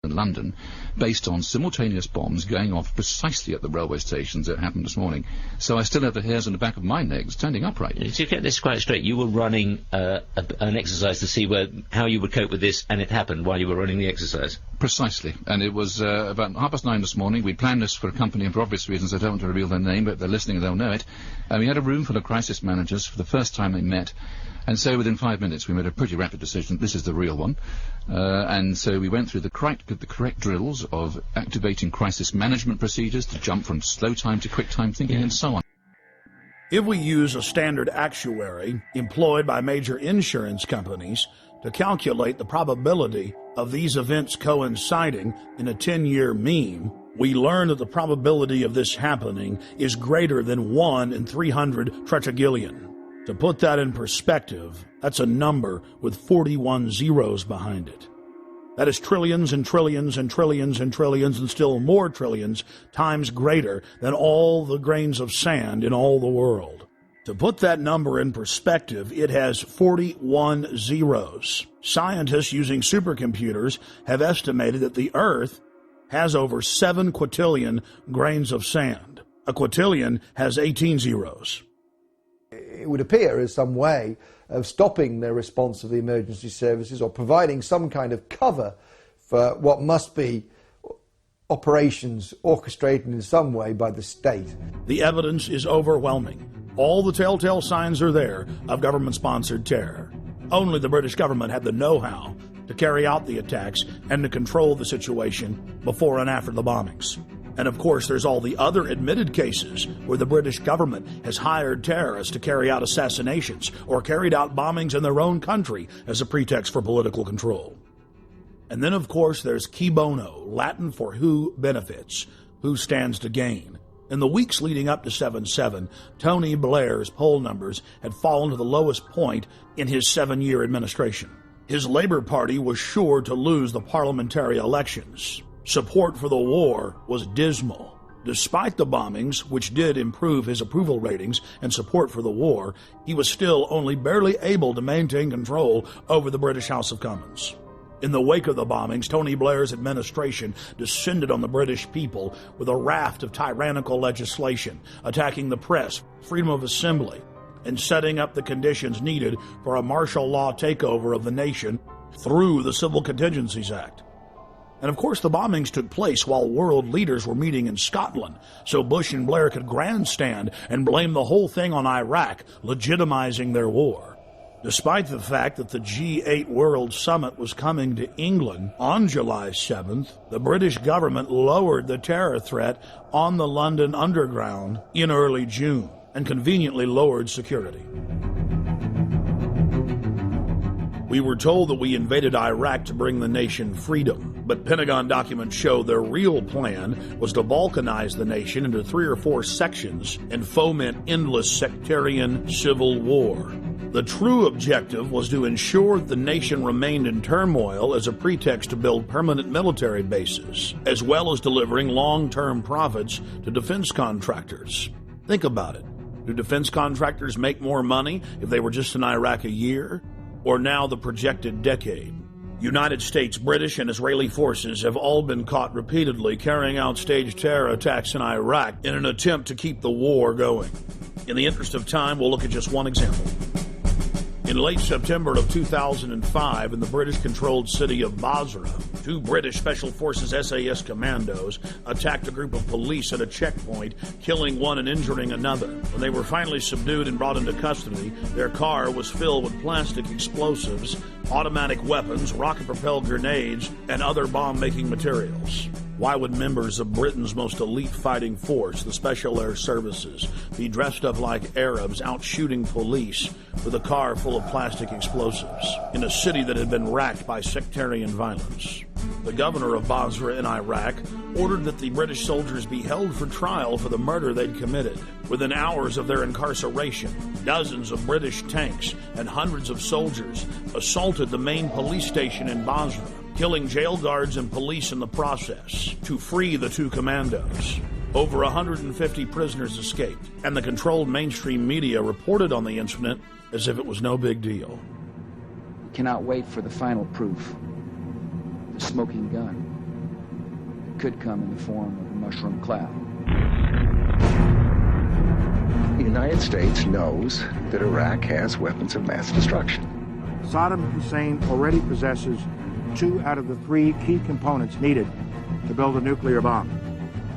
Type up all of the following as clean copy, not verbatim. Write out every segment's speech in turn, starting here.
in London, based on simultaneous bombs going off precisely at the railway stations that happened this morning. So I still have the hairs on the back of my neck standing upright. To get this quite straight, you were running an exercise to see how you would cope with this, and it happened while you were running the exercise? Precisely. And it was about 9:30 this morning. We planned this for a company, and for obvious reasons I don't want to reveal their name, but if they're listening they'll know it. We had a room full of crisis managers for the first time they met. And so within 5 minutes we made a pretty rapid decision, this is the real one. And so we went through the correct drills of activating crisis management procedures to jump from slow time to quick time thinking and so on. If we use a standard actuary employed by major insurance companies to calculate the probability of these events coinciding in a 10-year mean, we learn that the probability of this happening is greater than 1 in 300 tetragillion. To put that in perspective, that's a number with 41 zeros behind it. That is trillions and trillions and trillions and trillions and still more trillions times greater than all the grains of sand in all the world. To put that number in perspective, it has 41 zeros. Scientists using supercomputers have estimated that the Earth has over 7 quintillion grains of sand. A quintillion has 18 zeros. It would appear as some way of stopping the response of the emergency services or providing some kind of cover for what must be operations orchestrated in some way by the state. The evidence is overwhelming. All the telltale signs are there of government-sponsored terror. Only the British government had the know-how to carry out the attacks and to control the situation before and after the bombings. And of course, there's all the other admitted cases where the British government has hired terrorists to carry out assassinations or carried out bombings in their own country as a pretext for political control. And then, of course, there's qui bono, Latin for who benefits, who stands to gain. In the weeks leading up to 7/7, Tony Blair's poll numbers had fallen to the lowest point in his 7-year administration. His Labour Party was sure to lose the parliamentary elections. Support for the war was dismal. Despite the bombings, which did improve his approval ratings and support for the war, he was still only barely able to maintain control over the British House of Commons. In the wake of the bombings, Tony Blair's administration descended on the British people with a raft of tyrannical legislation, attacking the press, freedom of assembly, and setting up the conditions needed for a martial law takeover of the nation through the Civil Contingencies Act. And of course the bombings took place while world leaders were meeting in Scotland, so Bush and Blair could grandstand and blame the whole thing on Iraq, legitimizing their war. Despite the fact that the G8 World Summit was coming to England on July 7th, the British government lowered the terror threat on the London Underground in early June and conveniently lowered security. We were told that we invaded Iraq to bring the nation freedom, but Pentagon documents show their real plan was to balkanize the nation into 3 or 4 sections and foment endless sectarian civil war. The true objective was to ensure the nation remained in turmoil as a pretext to build permanent military bases, as well as delivering long-term profits to defense contractors. Think about it. Do defense contractors make more money if they were just in Iraq a year? Or now the projected decade? United States, British, and Israeli forces have all been caught repeatedly carrying out staged terror attacks in Iraq in an attempt to keep the war going. In the interest of time, we'll look at just one example. In late September of 2005, in the British-controlled city of Basra, 2 British Special Forces SAS commandos attacked a group of police at a checkpoint, killing one and injuring another. When they were finally subdued and brought into custody, their car was filled with plastic explosives, automatic weapons, rocket-propelled grenades, and other bomb-making materials. Why would members of Britain's most elite fighting force, the Special Air Services, be dressed up like Arabs out shooting police with a car full of plastic explosives in a city that had been racked by sectarian violence? The governor of Basra in Iraq ordered that the British soldiers be held for trial for the murder they'd committed. Within hours of their incarceration, dozens of British tanks and hundreds of soldiers assaulted the main police station in Basra, killing jail guards and police in the process to free the 2 commandos. Over 150 prisoners escaped, and the controlled mainstream media reported on the incident as if it was no big deal. We cannot wait for the final proof, the smoking gun. could come in the form of a mushroom cloud. The United States knows that Iraq has weapons of mass destruction. Saddam Hussein already possesses 2 out of the 3 key components needed to build a nuclear bomb.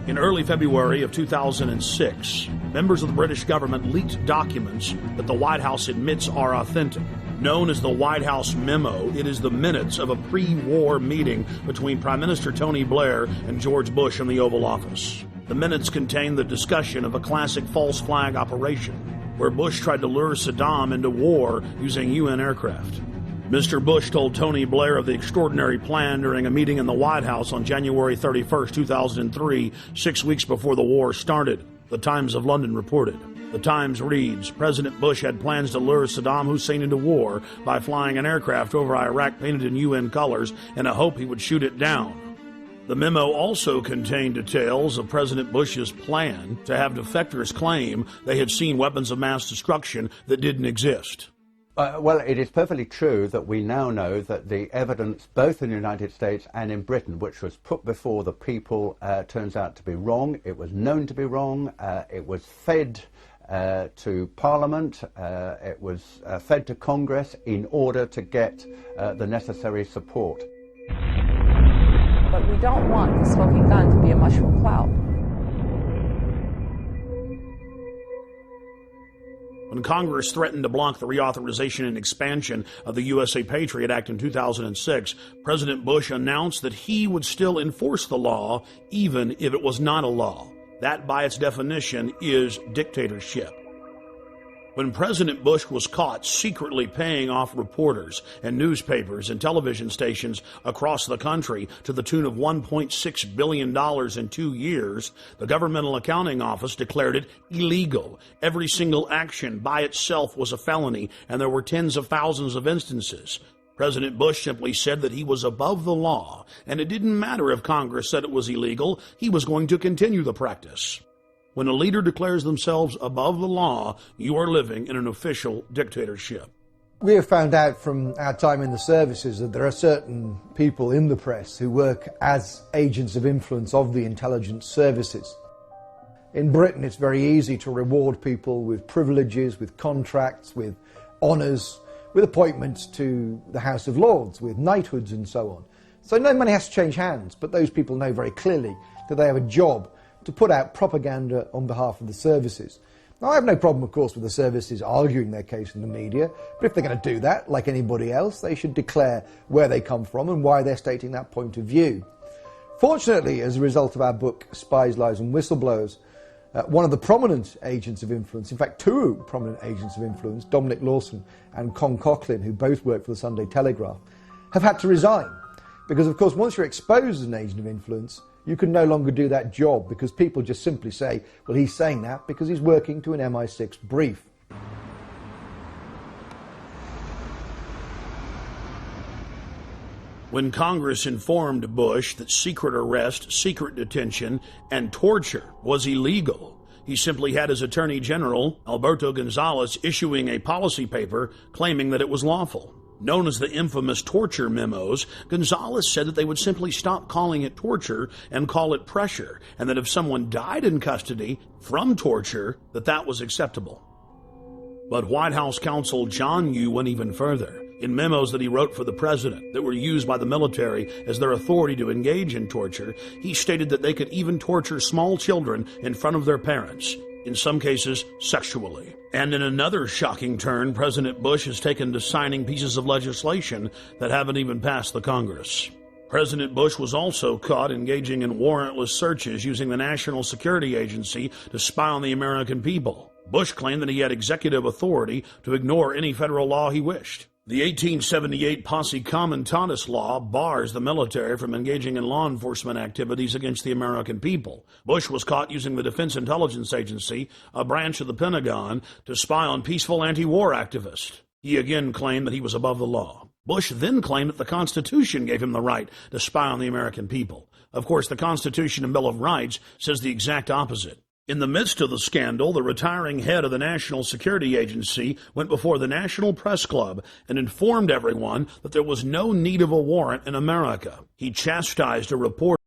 In early February of 2006, members of the British government leaked documents that the White House admits are authentic. Known as the White House Memo, it is the minutes of a pre-war meeting between Prime Minister Tony Blair and George Bush in the Oval Office. The minutes contain the discussion of a classic false flag operation, where Bush tried to lure Saddam into war using UN aircraft. Mr. Bush told Tony Blair of the extraordinary plan during a meeting in the White House on January 31, 2003, 6 weeks before the war started, the Times of London reported. The Times reads, President Bush had plans to lure Saddam Hussein into war by flying an aircraft over Iraq painted in UN colors in a hope he would shoot it down. The memo also contained details of President Bush's plan to have defectors claim they had seen weapons of mass destruction that didn't exist. Well, it is perfectly true that we now know that the evidence, both in the United States and in Britain, which was put before the people, turns out to be wrong. It was known to be wrong. It was fed to Parliament. It was fed to Congress in order to get the necessary support. But we don't want the smoking gun to be a mushroom cloud. When Congress threatened to block the reauthorization and expansion of the USA Patriot Act in 2006, President Bush announced that he would still enforce the law even if it was not a law. That, by its definition, is dictatorship. When President Bush was caught secretly paying off reporters and newspapers and television stations across the country to the tune of $1.6 billion in 2 years, the Governmental Accounting Office declared it illegal. Every single action by itself was a felony, and there were tens of thousands of instances. President Bush simply said that he was above the law, and it didn't matter if Congress said it was illegal, he was going to continue the practice. When a leader declares themselves above the law, you are living in an official dictatorship. We have found out from our time in the services that there are certain people in the press who work as agents of influence of the intelligence services. In Britain, it's very easy to reward people with privileges, with contracts, with honours, with appointments to the House of Lords, with knighthoods and so on. So no money has to change hands, but those people know very clearly that they have a job to put out propaganda on behalf of the services. Now, I have no problem, of course, with the services arguing their case in the media, but if they're going to do that, like anybody else, they should declare where they come from and why they're stating that point of view. Fortunately, as a result of our book, Spies, Lies and Whistleblowers, one of the prominent agents of influence, in fact 2 prominent agents of influence, Dominic Lawson and Con Coughlin, who both work for the Sunday Telegraph, have had to resign. Because, of course, once you're exposed as an agent of influence, you can no longer do that job because people just simply say, well, he's saying that because he's working to an MI6 brief. When Congress informed Bush that secret arrest, secret detention, and torture was illegal, he simply had his Attorney General, Alberto Gonzales, issuing a policy paper claiming that it was lawful. Known as the infamous torture memos, Gonzales said that they would simply stop calling it torture and call it pressure, and that if someone died in custody from torture, that was acceptable. But White House counsel John Yoo went even further. In memos that he wrote for the president that were used by the military as their authority to engage in torture, he stated that they could even torture small children in front of their parents, in some cases sexually. And in another shocking turn, President Bush has taken to signing pieces of legislation that haven't even passed the Congress. President Bush was also caught engaging in warrantless searches using the National Security Agency to spy on the American people. Bush claimed that he had executive authority to ignore any federal law he wished. The 1878 Posse Comitatus law bars the military from engaging in law enforcement activities against the American people. Bush was caught using the Defense Intelligence Agency, a branch of the Pentagon, to spy on peaceful anti-war activists. He again claimed that he was above the law. Bush then claimed that the Constitution gave him the right to spy on the American people. Of course, the Constitution and Bill of Rights says the exact opposite. In the midst of the scandal, the retiring head of the National Security Agency went before the National Press Club and informed everyone that there was no need of a warrant in America. He chastised a reporter